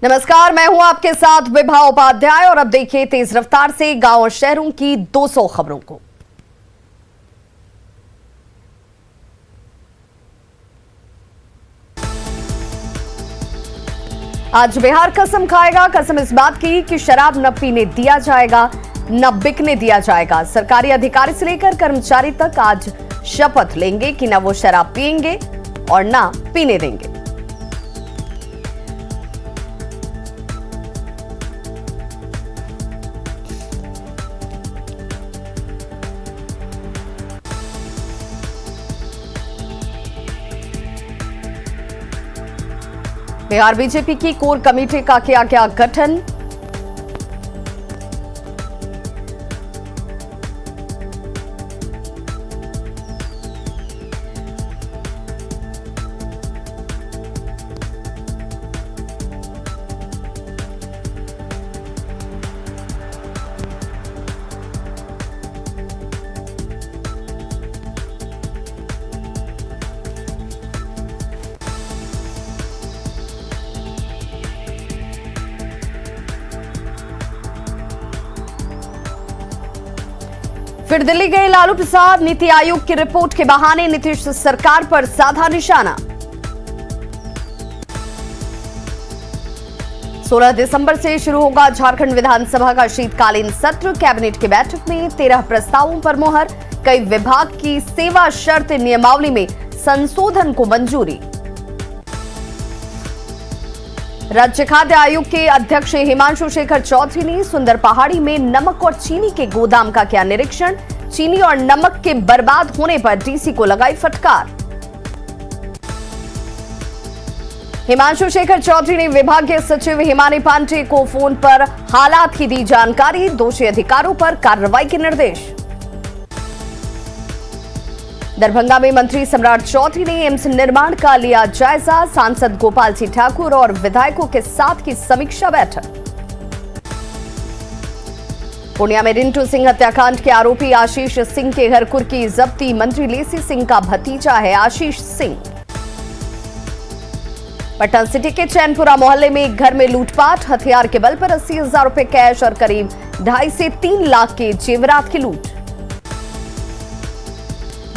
नमस्कार, मैं हूं आपके साथ विभा उपाध्याय और अब देखिए तेज रफ्तार से गांव और शहरों की 200 खबरों को। आज बिहार कसम खाएगा। कसम इस बात की कि शराब न पीने दिया जाएगा, न बिकने दिया जाएगा। सरकारी अधिकारी से लेकर कर्मचारी तक आज शपथ लेंगे कि न वो शराब पिएंगे और न पीने देंगे। बिहार बीजेपी की कोर कमेटी का किया गया गठन। फिर दिल्ली गए लालू प्रसाद। नीति आयोग की रिपोर्ट के बहाने नीतीश सरकार पर साधा निशाना। 16 दिसंबर से शुरू होगा झारखंड विधानसभा का शीतकालीन सत्र। कैबिनेट की बैठक में 13 प्रस्तावों पर मुहर। कई विभाग की सेवा शर्त नियमावली में संशोधन को मंजूरी। राज्य खाद्य आयोग के अध्यक्ष हिमांशु शेखर चौधरी ने सुंदर पहाड़ी में नमक और चीनी के गोदाम का किया निरीक्षण। चीनी और नमक के बर्बाद होने पर डीसी को लगाई फटकार। हिमांशु शेखर चौधरी ने विभागीय सचिव हिमानी पांडे को फोन पर हालात की दी जानकारी। दोषी अधिकारियों पर कार्रवाई के निर्देश। दरभंगा में मंत्री सम्राट चौधरी ने एम्स निर्माण का लिया जायजा। सांसद गोपाल सिंह ठाकुर और विधायकों के साथ की समीक्षा बैठक। पूर्णिया में रिंटू सिंह हत्याकांड के आरोपी आशीष सिंह के घर कुर्की जब्ती। मंत्री लेसी सिंह का भतीजा है आशीष सिंह। पटना सिटी के चैनपुरा मोहल्ले में एक घर में लूटपाट। हथियार के बल पर 80,000 रुपए कैश और करीब 2.5 से 3 लाख के जेवरात की लूट।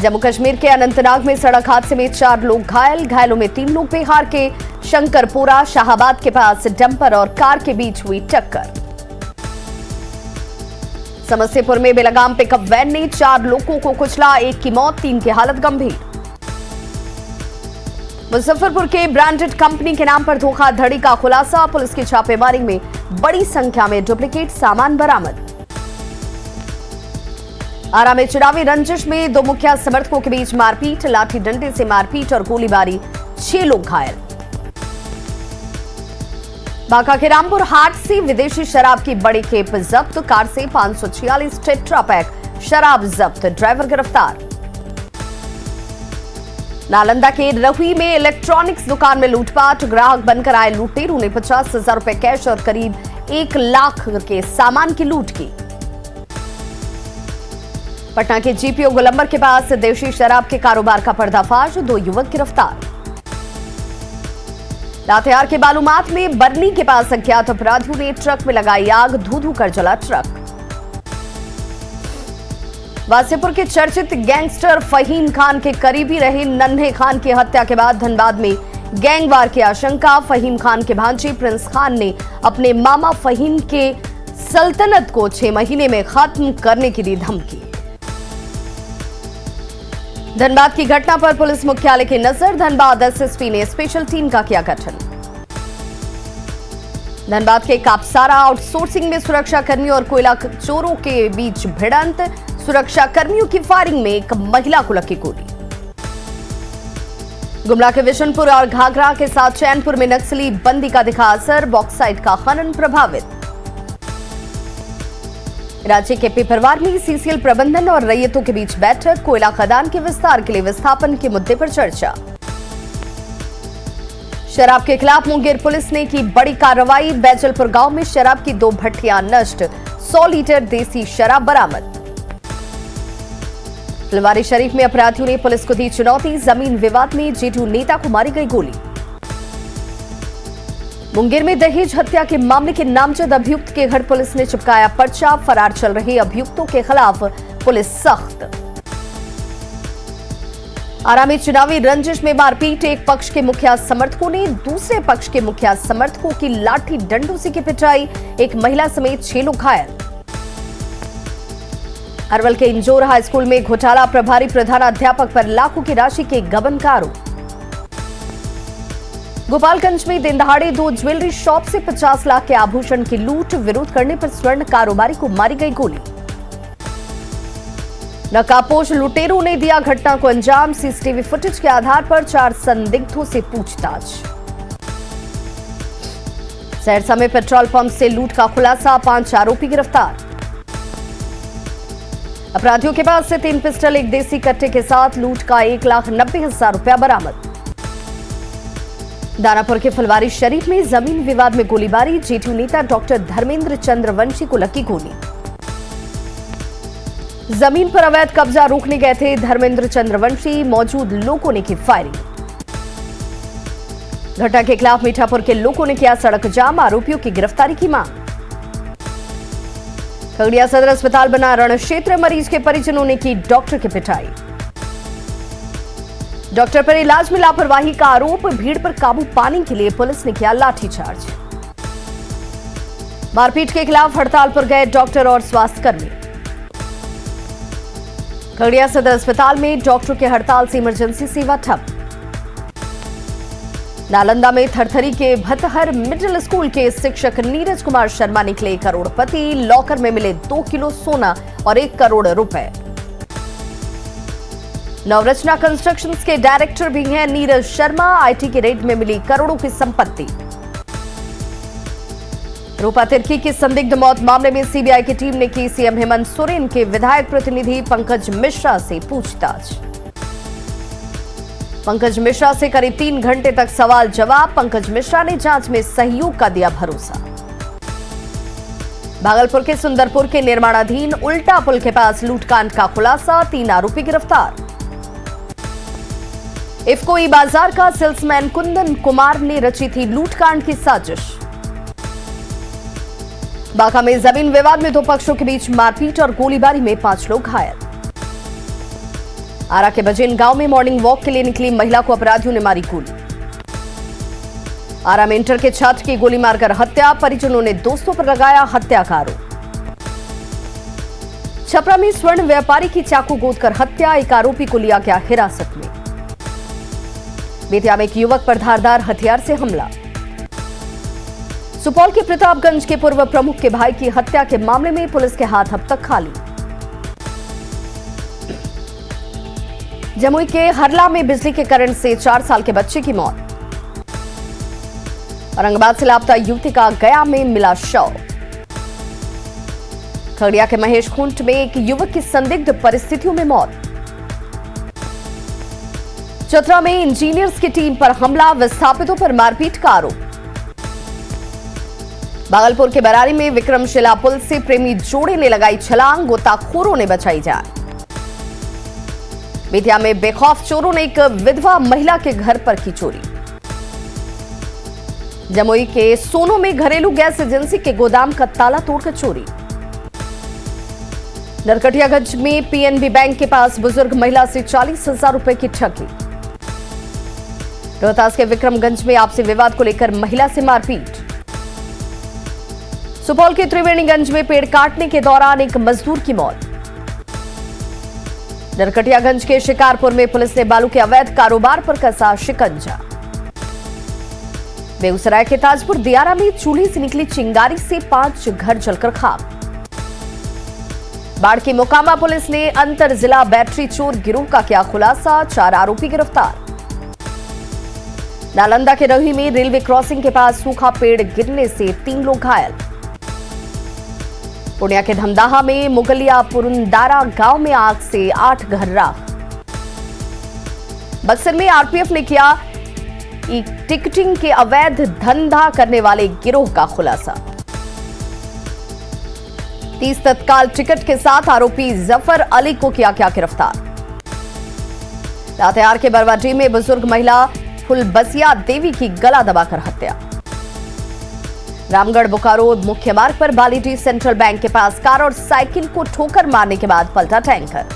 जम्मू कश्मीर के अनंतनाग में सड़क हादसे में 4 लोग घायल। घायलों में 3 लोग बिहार के शंकरपुरा शाहाबाद के पास डंपर और कार के बीच हुई टक्कर। समस्तीपुर में बेलगाम पिकअप वैन ने 4 लोगों को कुचला। 1 की मौत, 3 की हालत गंभीर। मुजफ्फरपुर के ब्रांडेड कंपनी के नाम पर धोखाधड़ी का खुलासा। पुलिस की छापेमारी में बड़ी संख्या में डुप्लीकेट सामान बरामद। आरा में चुनावी रंजिश में 2 मुखिया समर्थकों के बीच मारपीट। लाठी डंडे से मारपीट और गोलीबारी, 6 लोग घायल। बांका के रामपुर हाट से विदेशी शराब की बड़ी खेप जब्त। कार से 546 टेट्रा पैक शराब जब्त। ड्राइवर गिरफ्तार। नालंदा के रहुई में इलेक्ट्रॉनिक्स दुकान में लूटपाट। ग्राहक बनकर आए लुटेरों ने 50,000 रुपए कैश और करीब 1 लाख के सामान की लूट की। पटना के जीपीओ गोलंबर के पास देशी शराब के कारोबार का पर्दाफाश। 2 युवक गिरफ्तार। लातेहार के बालूमाथ में बरनी के पास अज्ञात अपराधियों ने ट्रक में लगाई आग। धू-धू कर जला ट्रक। वासेपुर के चर्चित गैंगस्टर फहीम खान के करीबी रहे नन्हे खान की हत्या के बाद धनबाद में गैंगवार की आशंका। फहीम खान के भांजे प्रिंस खान ने अपने मामा फहीम के सल्तनत को 6 महीने में खत्म करने की दी धमकी। धनबाद की घटना पर पुलिस मुख्यालय की नजर। धनबाद एसएसपी ने स्पेशल टीम का किया गठन। धनबाद के कापसारा आउटसोर्सिंग में सुरक्षा कर्मियों और कोयला चोरों के बीच भिड़ंत। सुरक्षा कर्मियों की फायरिंग में एक महिला को लगी गोली। गुमला के विशनपुर और घाघरा के साथ चैनपुर में नक्सली बंदी का दिखा असर। बॉक्साइट का खनन प्रभावित। राज्य के पिपरवार में सीसीएल प्रबंधन और रैयतों के बीच बैठक। कोयला खदान के विस्तार के लिए विस्थापन के मुद्दे पर चर्चा। शराब के खिलाफ मुंगेर पुलिस ने की बड़ी कार्रवाई। बैजलपुर गांव में शराब की 2 भट्टियां नष्ट। 100 लीटर देसी शराब बरामद। फुलवारी शरीफ में अपराधियों ने पुलिस को दी चुनौती। जमीन विवाद में जेडीयू नेता को मारी गई गोली। मुंगेर में दहेज हत्या के मामले के नामजद अभियुक्त के घर पुलिस ने चिपकाया पर्चा। फरार चल रहे अभियुक्तों के खिलाफ पुलिस सख्त। आरा में चुनावी रंजिश में मारपीट। एक पक्ष के मुखिया समर्थकों ने दूसरे पक्ष के मुखिया समर्थकों की लाठी डंडों से की पिटाई। एक महिला समेत 6 लोग घायल। अरवल के इंजोर हाई स्कूल में घोटाला। प्रभारी प्रधानाध्यापक पर लाखों की राशि के गबन का आरोप। गोपालगंज में दिन दहाड़े 2 ज्वेलरी शॉप से 50 लाख के आभूषण की लूट। विरोध करने पर स्वर्ण कारोबारी को मारी गई गोली। नकाबपोश लुटेरों ने दिया घटना को अंजाम। सीसीटीवी फुटेज के आधार पर 4 संदिग्धों से पूछताछ। सहरसा में पेट्रोल पंप से लूट का खुलासा। 5 आरोपी गिरफ्तार। अपराधियों के पास से 3 पिस्टल, 1 देसी कट्टे के साथ लूट का 1,90,000 रुपया बरामद। दानापुर के फुलवारी शरीफ में जमीन विवाद में गोलीबारी। जेडीयू नेता डॉक्टर धर्मेंद्र चंद्रवंशी को लगी गोली। जमीन पर अवैध कब्जा रोकने गए थे धर्मेंद्र चंद्रवंशी। मौजूद लोगों ने की फायरिंग। घटना के खिलाफ मीठापुर के लोगों ने किया सड़क जाम। आरोपियों की गिरफ्तारी की मांग। खगड़िया सदर अस्पताल बना रण क्षेत्र। मरीज के परिजनों ने की डॉक्टर की पिटाई। डॉक्टर पर इलाज में लापरवाही का आरोप। भीड़ पर काबू पाने के लिए पुलिस ने किया लाठीचार्ज। मारपीट के खिलाफ हड़ताल पर गए डॉक्टर और स्वास्थ्यकर्मी। खगड़िया सदर अस्पताल में डॉक्टरों के हड़ताल से इमरजेंसी सेवा ठप। नालंदा में थरथरी के भतहर मिडिल स्कूल के शिक्षक नीरज कुमार शर्मा निकले करोड़पति। लॉकर में मिले 2 किलो सोना और 1 करोड़ रुपए। नवरचना कंस्ट्रक्शंस के डायरेक्टर भी हैं नीरज शर्मा। आईटी के रेड में मिली करोड़ों की संपत्ति। रूपा तिर्की की संदिग्ध मौत मामले में सीबीआई की टीम ने की सीएम हेमंत सोरेन के विधायक प्रतिनिधि पंकज मिश्रा से पूछताछ। पंकज मिश्रा से करीब 3 घंटे तक सवाल जवाब। पंकज मिश्रा ने जांच में सहयोग का दिया भरोसा। भागलपुर के सुंदरपुर के निर्माणाधीन उल्टा पुल के पास लूटकांड का खुलासा। 3 आरोपी गिरफ्तार। इफ्को ई बाजार का सेल्समैन कुंदन कुमार ने रची थी लूटकांड की साजिश। बांका में जमीन विवाद में 2 पक्षों के बीच मारपीट और गोलीबारी में 5 लोग घायल। आरा के बजेन गांव में मॉर्निंग वॉक के लिए निकली महिला को अपराधियों ने मारी गोली। आरा में इंटर के छात्र की गोली मारकर हत्या। परिजनों ने दोस्तों पर लगाया हत्या का आरोप। छपरा में स्वर्ण व्यापारी की चाकू गोदकर हत्या। एक आरोपी को लिया गया हिरासत में। बेतिया में एक युवक पर धारदार हथियार से हमला। सुपौल के प्रतापगंज के पूर्व प्रमुख के भाई की हत्या के मामले में पुलिस के हाथ अब तक खाली। जमुई के हरला में बिजली के करंट से 4 साल के बच्चे की मौत। औरंगाबाद से लापता युवती का गया में मिला शव। खगड़िया के महेश खूंट में एक युवक की संदिग्ध परिस्थितियों में मौत। चतरा में इंजीनियर्स की टीम पर हमला। विस्थापितों पर मारपीट का आरोप। भागलपुर के बरारी में विक्रमशिला पुल से प्रेमी जोड़े ने लगाई छलांग। गोताखोरों ने बचाई जान। बेतिया में बेखौफ चोरों ने एक विधवा महिला के घर पर की चोरी। जमुई के सोनो में घरेलू गैस एजेंसी के गोदाम का ताला तोड़कर चोरी। नरकटियागंज में पीएनबी बैंक के पास बुजुर्ग महिला से 40,000 रुपए की ठगी। रोहतास के विक्रमगंज में आपसी विवाद को लेकर महिला से मारपीट। सुपौल के त्रिवेणीगंज में पेड़ काटने के दौरान एक मजदूर की मौत। नरकटियागंज के शिकारपुर में पुलिस ने बालू के अवैध कारोबार पर कसा शिकंजा। बेगूसराय के ताजपुर दियारा में चूल्हे से निकली चिंगारी से 5 घर जलकर खाक। बाढ़ की मोकामा पुलिस ने अंतर जिला बैटरी चोर गिरोह का किया खुलासा। 4 आरोपी गिरफ्तार। नालंदा के रही में रेलवे क्रॉसिंग के पास सूखा पेड़ गिरने से 3 लोग घायल। पूर्णिया के धमदाहा में मुगलिया पुरंदारा गांव में आग से 8 घर राख। बक्सर में आरपीएफ ने किया टिकटिंग के अवैध धंधा करने वाले गिरोह का खुलासा। 30 तत्काल टिकट के साथ आरोपी जफर अली को किया गिरफ्तार। लातेहार के बरवाडी में बुजुर्ग महिला फुलबसिया देवी की गला दबाकर हत्या। रामगढ़ बोकारो मुख्य मार्ग पर बालीटी सेंट्रल बैंक के पास कार और साइकिल को ठोकर मारने के बाद पलटा टैंकर।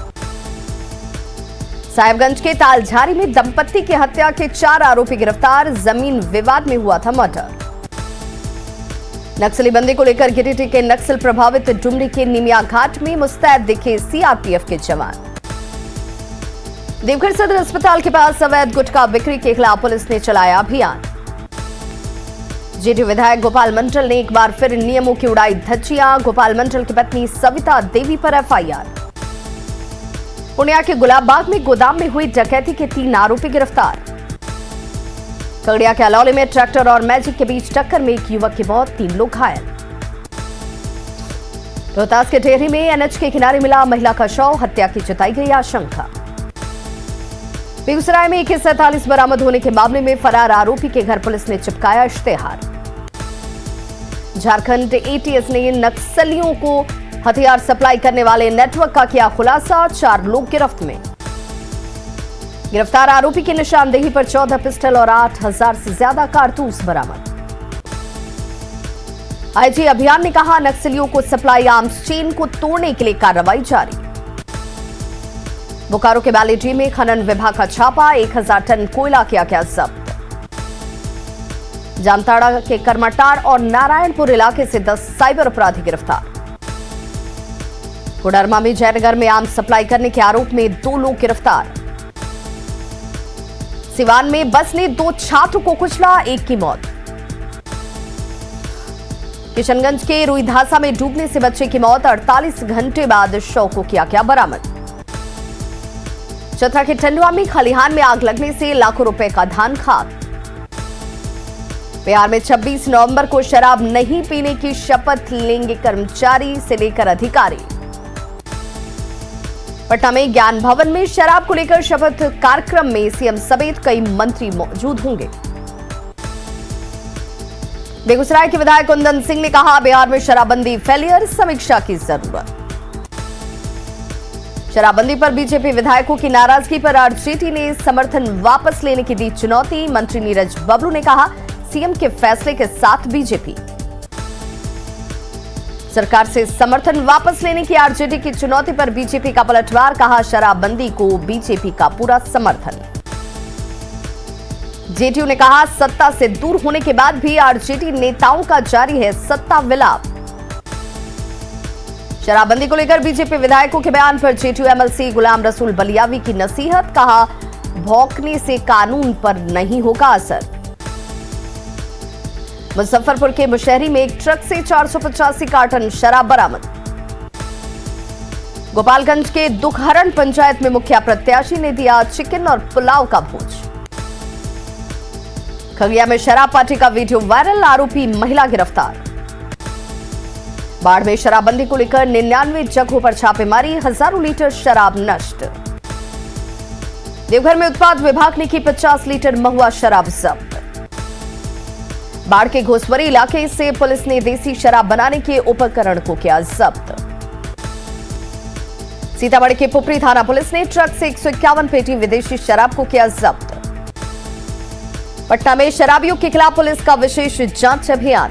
साहिबगंज के तालझारी में दंपत्ति की हत्या के 4 आरोपी गिरफ्तार, जमीन विवाद में हुआ था मर्डर। नक्सली बंदी को लेकर गिरिडीह के नक्सल प्रभावित डुमरी के निमिया घाट में मुस्तैद दिखे सीआरपीएफ के जवान। देवघर सदर अस्पताल के पास अवैध गुटखा बिक्री के खिलाफ पुलिस ने चलाया अभियान। जेडीयू विधायक गोपाल मंडल ने एक बार फिर नियमों की उड़ाई धज्जियां, गोपाल मंडल की पत्नी सविता देवी पर एफआईआर। पूर्णिया के गुलाबबाग में गोदाम में हुई डकैती के 3 आरोपी गिरफ्तार। खगड़िया के अलौली में ट्रैक्टर और मैजिक के बीच टक्कर में एक युवक की मौत, 3 लोग घायल। रोहतास के डेहरी में एनएच के किनारे मिला महिला का शव, हत्या की जताई गई आशंका। बेगूसराय में AK-47 बरामद होने के मामले में फरार आरोपी के घर पुलिस ने चिपकाया इश्तेहार। झारखंड ATS ने नक्सलियों को हथियार सप्लाई करने वाले नेटवर्क का किया खुलासा, 4 लोग गिरफ्त में। गिरफ्तार आरोपी की निशानदेही पर 14 पिस्टल और 8000 से ज्यादा कारतूस बरामद। आईजी अभियान ने कहा, नक्सलियों को सप्लाई आर्म्स चेन को तोड़ने के लिए कार्रवाई जारी। बोकारो के बालीटी में खनन विभाग का छापा, 1000 टन कोयला किया गया जब्त। जामताड़ा के करमाटाड़ और नारायणपुर इलाके से 10 साइबर अपराधी गिरफ्तार। कोडरमा में जयनगर में आर्म्स सप्लाई करने के आरोप में 2 लोग गिरफ्तार। सिवान में बस ने 2 छात्रों को कुचला, 1 की मौत। किशनगंज के रुईधासा में डूबने से बच्चे की मौत, 48 घंटे बाद शव को किया गया बरामद। चतरा के टंडवा में खलिहान में आग लगने से लाखों रुपए का धान खाक। बिहार में 26 नवंबर को शराब नहीं पीने की शपथ लेंगे कर्मचारी से लेकर अधिकारी। पटना में ज्ञान भवन में शराब को लेकर शपथ कार्यक्रम में सीएम समेत कई मंत्री मौजूद होंगे। बेगूसराय के विधायक कुंदन सिंह ने कहा, बिहार में शराबबंदी फेलियर, समीक्षा की जरूरत। शराबबंदी पर बीजेपी विधायकों की नाराजगी पर आरजेडी ने समर्थन वापस लेने की दी चुनौती। मंत्री नीरज बबलू ने कहा, सीएम के फैसले के साथ बीजेपी। सरकार से समर्थन वापस लेने की आरजेडी की चुनौती पर बीजेपी का पलटवार, कहा शराबबंदी को बीजेपी का पूरा समर्थन। जेडीयू ने कहा, सत्ता से दूर होने के बाद भी आरजेडी नेताओं का जारी है सत्ता विलाप। शराबबंदी को लेकर बीजेपी विधायकों के बयान पर जेडीयू एमएलसी गुलाम रसूल बलियावी की नसीहत, कहा भौंकने से कानून पर नहीं होगा असर। मुजफ्फरपुर के मुशहरी में एक ट्रक से 485 कार्टन शराब बरामद। गोपालगंज के दुखहरण पंचायत में मुखिया प्रत्याशी ने दिया चिकन और पुलाव का भोज। खगड़िया में शराब पार्टी का वीडियो वायरल, आरोपी महिला गिरफ्तार। बाढ़ में शराबबंदी को लेकर 99 जगहों पर छापेमारी, हजारों लीटर शराब नष्ट। देवघर में उत्पाद विभाग ने की 50 लीटर महुआ शराब जब्त। बाढ़ के घोसवरी इलाके से पुलिस ने देसी शराब बनाने के उपकरण को किया जब्त। सीतामढ़ी के पुपरी थाना पुलिस ने ट्रक से 151 पेटी विदेशी शराब को किया जब्त। पटना में शराबियों के खिलाफ पुलिस का विशेष जांच अभियान।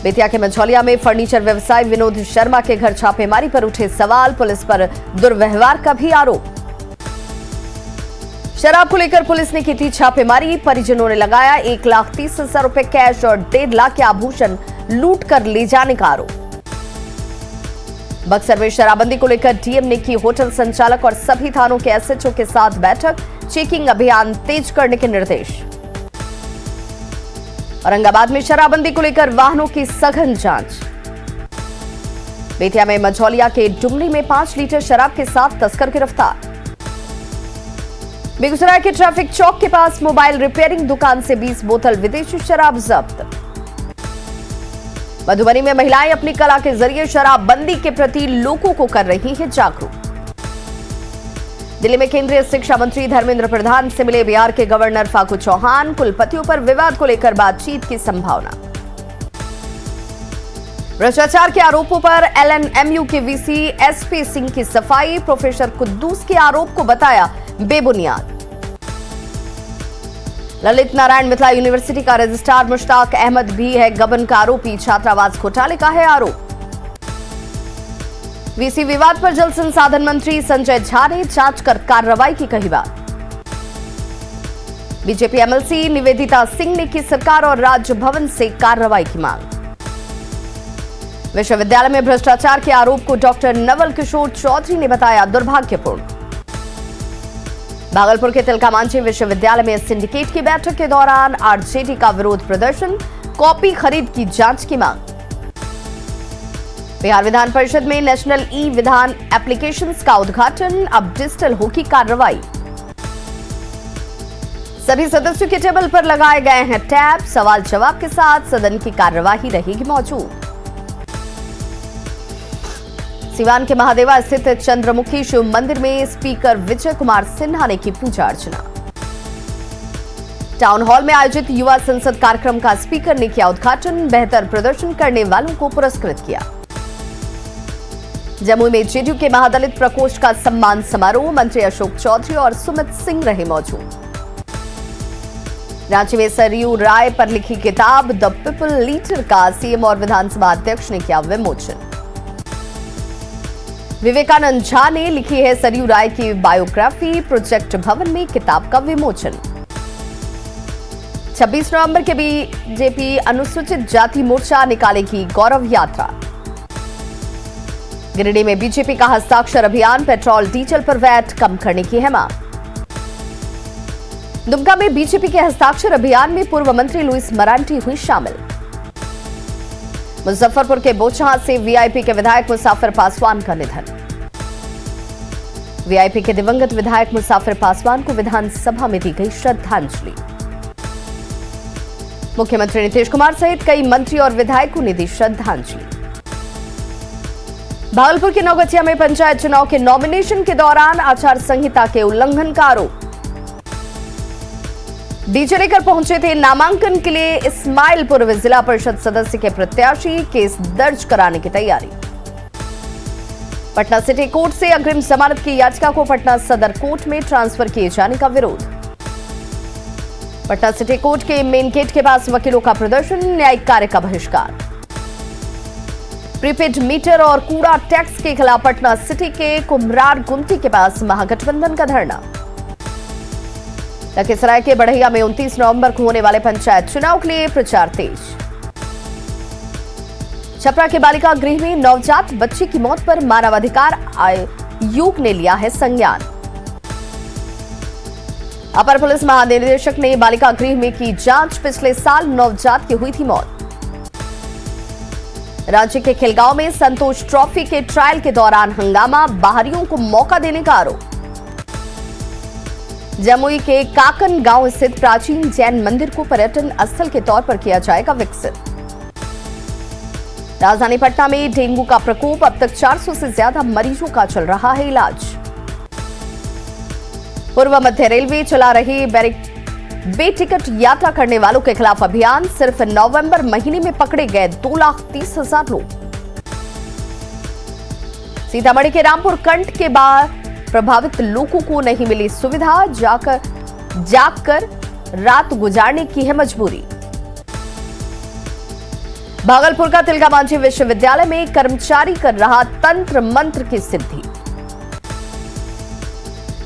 बेतिया के मंझौलिया में फर्नीचर व्यवसायी विनोद शर्मा के घर छापेमारी पर उठे सवाल, पुलिस पर दुर्व्यवहार का भी आरोप। शराब को लेकर पुलिस ने की थी छापेमारी, परिजनों ने लगाया 1,30,000 रुपए कैश और 1.5 लाख के आभूषण लूट कर ले जाने का आरोप। बक्सर में शराबबंदी को लेकर डीएम ने की होटल संचालक और सभी थानों के एसएचओ के साथ बैठक, चेकिंग अभियान तेज करने के निर्देश। औरंगाबाद में शराबबंदी को लेकर वाहनों की सघन जांच। बेतिया में मंझौलिया के डुमरी में 5 लीटर शराब के साथ तस्कर गिरफ्तार। बेगूसराय के ट्रैफिक चौक के पास मोबाइल रिपेयरिंग दुकान से 20 बोतल विदेशी शराब जब्त। मधुबनी में महिलाएं अपनी कला के जरिए शराबबंदी के प्रति लोगों को कर रही हैं जागरूक। दिल्ली में केंद्रीय शिक्षा मंत्री धर्मेंद्र प्रधान से मिले बिहार के गवर्नर फागू चौहान, कुलपतियों पर विवाद को लेकर बातचीत की संभावना। भ्रष्टाचार के आरोपों पर एलएनएमयू के वीसी एसपी सिंह की सफाई, प्रोफेसर कुद्दूस के आरोप को बताया बेबुनियाद। ललित नारायण मिथिला यूनिवर्सिटी का रजिस्ट्रार मुश्ताक अहमद भी है गबन का आरोपी। छात्रावास घोटाले का है आरोप। वीसी विवाद पर जल संसाधन मंत्री संजय झा ने जांच कर कार्रवाई की कही बात। बीजेपी एमएलसी निवेदिता सिंह ने की सरकार और राज्य भवन से कार्रवाई की मांग। विश्वविद्यालय में भ्रष्टाचार के आरोप को डॉक्टर नवल किशोर चौधरी ने बताया दुर्भाग्यपूर्ण। भागलपुर के तिलकामांझी विश्वविद्यालय में सिंडिकेट की बैठक के दौरान आरजेडी का विरोध प्रदर्शन, कॉपी खरीद की जांच की मांग। बिहार विधान परिषद में नेशनल ई विधान एप्लीकेशंस का उद्घाटन, अब डिजिटल होगी कार्रवाई। सभी सदस्यों के टेबल पर लगाए गए हैं टैब, सवाल जवाब के साथ सदन की कार्यवाही रहेगी मौजूद। सिवान के महादेवा स्थित चंद्रमुखी शिव मंदिर में स्पीकर विजय कुमार सिन्हा ने की पूजा अर्चना। टाउन हॉल में आयोजित युवा संसद कार्यक्रम का स्पीकर ने किया उद्घाटन, बेहतर प्रदर्शन करने वालों को पुरस्कृत किया। जमुई में जेडीयू के महादलित प्रकोष्ठ का सम्मान समारोह, मंत्री अशोक चौधरी और सुमित सिंह रहे मौजूद। रांची में सरयू राय पर लिखी किताब द पीपल लीडर का सीएम और विधानसभा अध्यक्ष ने किया विमोचन। विवेकानंद झा ने लिखी है सरयू राय की बायोग्राफी, प्रोजेक्ट भवन में किताब का विमोचन। 26 नवंबर के बीजेपी अनुसूचित जाति मोर्चा निकालेगी गौरव यात्रा। गिरिडीह में बीजेपी का हस्ताक्षर अभियान, पेट्रोल डीजल पर वैट कम करने की है मांग। दुमका में बीजेपी के हस्ताक्षर अभियान में पूर्व मंत्री लुइस मरांडी हुई शामिल। मुजफ्फरपुर के बोचहां से वीआईपी के विधायक मुसाफिर पासवान का निधन। वीआईपी के दिवंगत विधायक मुसाफिर पासवान को विधानसभा में दी गई श्रद्धांजलि। मुख्यमंत्री नीतीश कुमार सहित कई मंत्री और विधायकों ने दी श्रद्धांजलि। भागलपुर के नौगछिया में पंचायत चुनाव के नॉमिनेशन के दौरान आचार संहिता के उल्लंघन का आरोप। डीजे लेकर पहुंचे थे नामांकन के लिए इस्माइल पूर्व जिला परिषद सदस्य के प्रत्याशी, केस दर्ज कराने की तैयारी। पटना सिटी कोर्ट से अग्रिम जमानत की याचिका को पटना सदर कोर्ट में ट्रांसफर किए जाने का विरोध। पटना सिटी कोर्ट के मेन गेट के पास वकीलों का प्रदर्शन, न्यायिक कार्य का बहिष्कार। प्रीपेड मीटर और कूड़ा टैक्स के खिलाफ पटना सिटी के कुम्हरार गुमटी के पास महागठबंधन का धरना। लखीसराय के बढ़ैया में 29 नवंबर को होने वाले पंचायत चुनाव के लिए प्रचार तेज। छपरा के बालिका गृह में नवजात बच्ची की मौत पर मानवाधिकार आयोग ने लिया है संज्ञान। अपर पुलिस महानिदेशक ने बालिका गृह में की जांच, पिछले साल नवजात की हुई थी मौत। राज्य के खिलगांव में संतोष ट्रॉफी के ट्रायल के दौरान हंगामा, बाहरियों को मौका देने का आरोप। जमुई के काकन गांव स्थित प्राचीन जैन मंदिर को पर्यटन स्थल के तौर पर किया जाएगा विकसित। राजधानी पटना में डेंगू का प्रकोप, अब तक 400 से ज्यादा मरीजों का चल रहा है इलाज। पूर्व मध्य रेलवे चला रही बेटिकट यात्रा करने वालों के खिलाफ अभियान, सिर्फ नवंबर महीने में पकड़े गए 2,30,000 लोग। सीतामढ़ी के रामपुर कंठ के बाद प्रभावित लोगों को नहीं मिली सुविधा, जागकर रात गुजारने की है मजबूरी। भागलपुर का तिलकामांझी विश्वविद्यालय में कर्मचारी कर रहा तंत्र मंत्र की सिद्धि।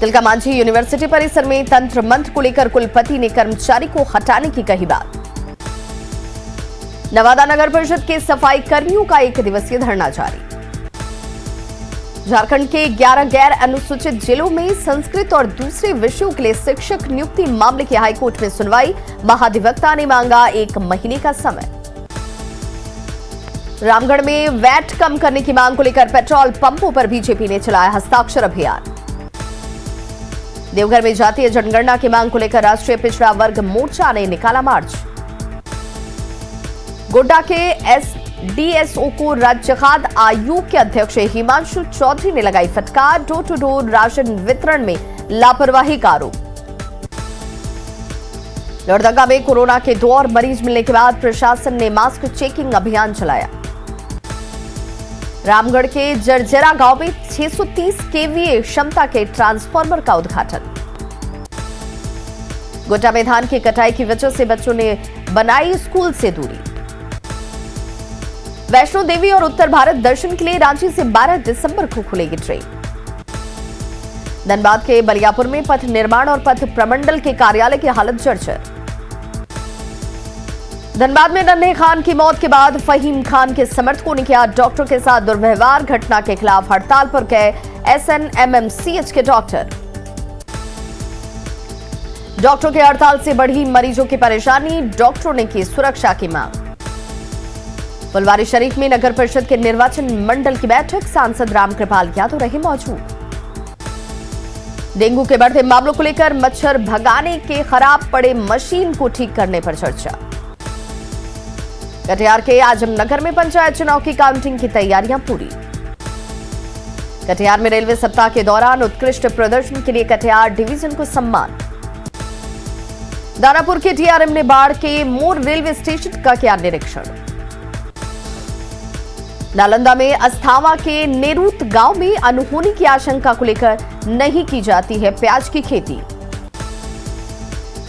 तिलकामांझी यूनिवर्सिटी परिसर में तंत्र मंत्र को लेकर कुलपति ने कर्मचारी को हटाने की कही बात। नवादा नगर परिषद के सफाई कर्मियों का 1 दिवसीय धरना जारी। झारखंड के 11 गैर अनुसूचित जिलों में संस्कृत और दूसरे विषयों के लिए शिक्षक नियुक्ति मामले की हाईकोर्ट में सुनवाई, महाधिवक्ता ने मांगा 1 महीने का समय। रामगढ़ में वैट कम करने की मांग को लेकर पेट्रोल पंपों पर बीजेपी ने चलाया हस्ताक्षर अभियान। देवघर में जातीय जनगणना की मांग को लेकर राष्ट्रीय पिछड़ा वर्ग मोर्चा ने निकाला मार्च। गोड्डा के एसडीएसओ को राज्य खाद्य आयोग के अध्यक्ष हिमांशु चौधरी ने लगाई फटकार, डोर टू डोर राशन वितरण में लापरवाही का आरोप। लोहरदगा में कोरोना के 2 और मरीज मिलने के बाद प्रशासन ने मास्क चेकिंग अभियान चलाया। रामगढ़ के जरजरा गांव में 630 केवीए क्षमता के ट्रांसफार्मर का उद्घाटन। गोड्डा में धान की कटाई की वजह से बच्चों ने बनाई स्कूल से दूरी। वैष्णो देवी और उत्तर भारत दर्शन के लिए रांची से 12 दिसंबर को खुलेगी ट्रेन। धनबाद के बलियापुर में पथ निर्माण और पथ प्रमंडल के कार्यालय की हालत जर्जर। धनबाद में नन्हे खान की मौत के बाद फहीम खान के समर्थकों ने किया डॉक्टर के साथ दुर्व्यवहार। घटना के खिलाफ हड़ताल पर गए SNMMCH के डॉक्टर। डॉक्टरों की हड़ताल से बढ़ी मरीजों की परेशानी, डॉक्टरों ने की सुरक्षा की मांग। फुलवारी शरीफ में नगर परिषद के निर्वाचन मंडल की बैठक, सांसद रामकृपाल यादव रहे मौजूद। डेंगू के बढ़ते मामलों को लेकर मच्छर भगाने के खराब पड़े मशीन को ठीक करने पर चर्चा। कटिहार के आजमनगर में पंचायत चुनाव की काउंटिंग की तैयारियां पूरी। कटिहार में रेलवे सप्ताह के दौरान उत्कृष्ट प्रदर्शन के लिए कटिहार डिवीजन को सम्मान। दानापुर के TRM ने बाढ़ के मोर रेलवे स्टेशन का किया निरीक्षण। नालंदा में अस्थावा के नेरूत गांव में अनहोनी की आशंका को लेकर नहीं की जाती है प्याज की खेती।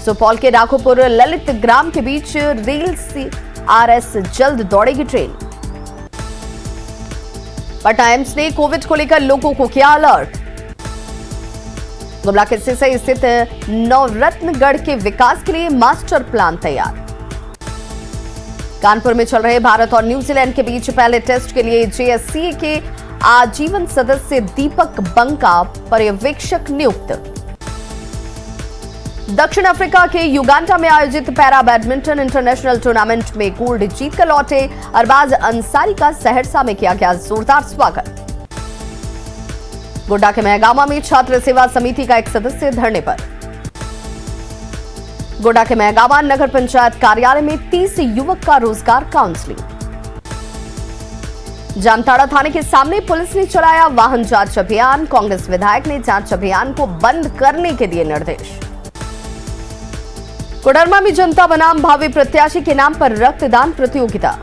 सुपौल के राघोपुर ललित ग्राम के बीच रेल से RS जल्द दौड़ेगी ट्रेन। पटना एम्स ने कोविड को लेकर लोगों को किया अलर्ट। गुमला के सिसई स्थित नवरत्नगढ़ के विकास के लिए मास्टर प्लान तैयार। कानपुर में चल रहे भारत और न्यूजीलैंड के बीच पहले टेस्ट के लिए JSCA के आजीवन सदस्य दीपक बंका पर्यवेक्षक नियुक्त। दक्षिण अफ्रीका के युगांडा में आयोजित पैरा बैडमिंटन इंटरनेशनल टूर्नामेंट में गोल्ड जीतकर लौटे अरबाज अंसारी का सहरसा में किया गया जोरदार स्वागत। गोड्डा के महगामा में छात्र सेवा समिति का एक सदस्य धरने पर। गोड्डा के महगामा नगर पंचायत कार्यालय में 30 युवक का रोजगार काउंसलिंग। जामताड़ा थाने के सामने पुलिस ने चलाया वाहन जांच अभियान। कांग्रेस विधायक ने जांच अभियान को बंद करने के दिए निर्देश। कोडरमा में जनता बनाम भावी प्रत्याशी के नाम पर रक्तदान प्रतियोगिता।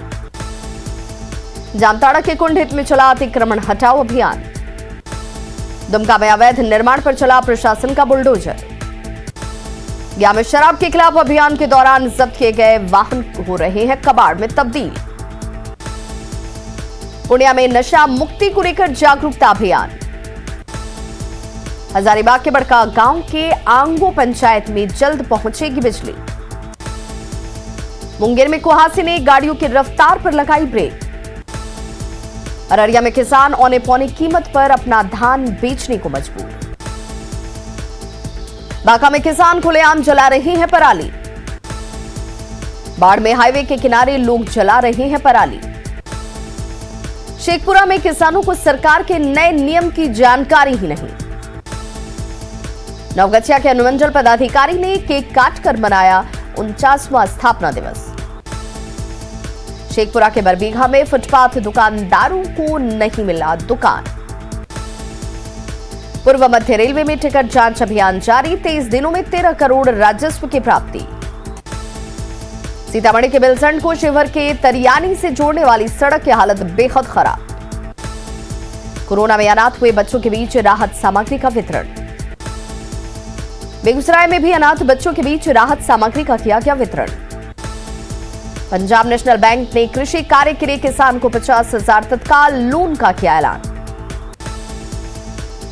जामताड़ा के कुंड में चला अतिक्रमण हटाओ अभियान। दुमका में अवैध निर्माण पर चला प्रशासन का बुलडोजर। गया में शराब के खिलाफ अभियान के दौरान जब्त किए गए वाहन हो रहे हैं कबाड़ में तब्दील। पुणे में नशा मुक्ति को लेकर जागरूकता अभियान। हजारीबाग के बड़का गांव के आंगो पंचायत में जल्द पहुंचेगी बिजली। मुंगेर में कुहासे ने गाड़ियों की रफ्तार पर लगाई ब्रेक। अररिया में किसान औने पौने कीमत पर अपना धान बेचने को मजबूर। बांका में किसान खुलेआम जला रहे हैं पराली। बाढ़ में हाईवे के किनारे लोग जला रहे हैं पराली। शेखपुरा में किसानों को सरकार के नए नियम की जानकारी ही नहीं। नवगछिया के अनुमंडल पदाधिकारी ने केक काटकर मनाया 49वां स्थापना दिवस। शेखपुरा के बरबीघा में फुटपाथ दुकानदारों को नहीं मिला दुकान। पूर्व मध्य रेलवे में टिकट जांच अभियान जारी। 23 दिनों में 13 करोड़ राजस्व की प्राप्ति। सीतामढ़ी के बेलसंड को शिवहर के तरियानी से जोड़ने वाली सड़क की हालत बेहद खराब। कोरोना में अनाथ हुए बच्चों के बीच राहत सामग्री का वितरण। बेगूसराय में भी अनाथ बच्चों के बीच राहत सामग्री का किया गया वितरण। पंजाब नेशनल बैंक ने कृषि कार्य के लिए किसान को 50,000 तत्काल लोन का किया ऐलान।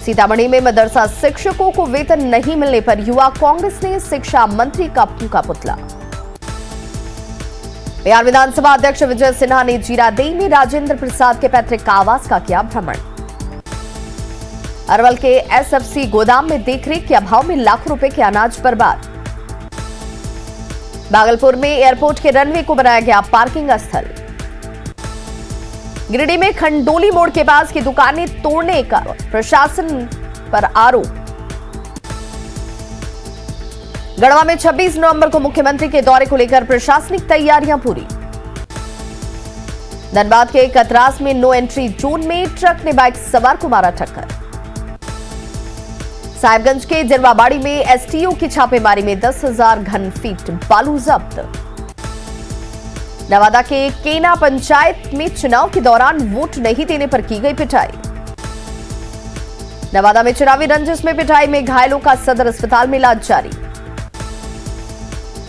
सीतामढ़ी में मदरसा शिक्षकों को वेतन नहीं मिलने पर युवा कांग्रेस ने शिक्षा मंत्री का फूंका पुतला। बिहार विधानसभा अध्यक्ष विजय सिन्हा ने जीरादेई में राजेंद्र प्रसाद के पैतृक आवास का किया भ्रमण। अरवल के SFC गोदाम में देखरेख के अभाव में लाखों रुपए के अनाज बर्बाद। भागलपुर में एयरपोर्ट के रनवे को बनाया गया पार्किंग स्थल। गिरिडीह में खंडोली मोड़ के पास की दुकानें तोड़ने का प्रशासन पर आरोप। गढ़वा में 26 नवंबर को मुख्यमंत्री के दौरे को लेकर प्रशासनिक तैयारियां पूरी। धनबाद के कतरास में नो एंट्री जोन में ट्रक ने बाइक सवार को मारा टक्कर। साहिबगंज के जिरवाबाड़ी में STO की छापेमारी में 10,000 घन फीट बालू जब्त। नवादा के केना पंचायत में चुनाव के दौरान वोट नहीं देने पर की गई पिटाई। नवादा में चुनावी रंजिश में पिटाई में घायलों का सदर अस्पताल में इलाज जारी।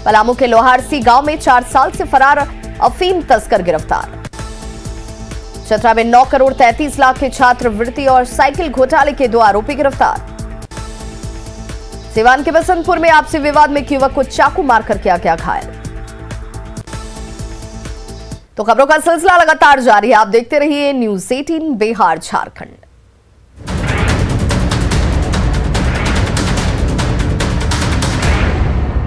पलामू के लोहारसी गांव में 4 साल से फरार अफीम तस्कर गिरफ्तार। चतरा में 9 करोड़ 33 लाख के छात्रवृत्ति और साइकिल घोटाले के 2 आरोपी गिरफ्तार। सिवान के बसंतपुर में आपसी विवाद में एक युवक को चाकू मारकर किया गया घायल। तो खबरों का सिलसिला लगातार जारी है, आप देखते रहिए न्यूज़ 18 बिहार झारखंड।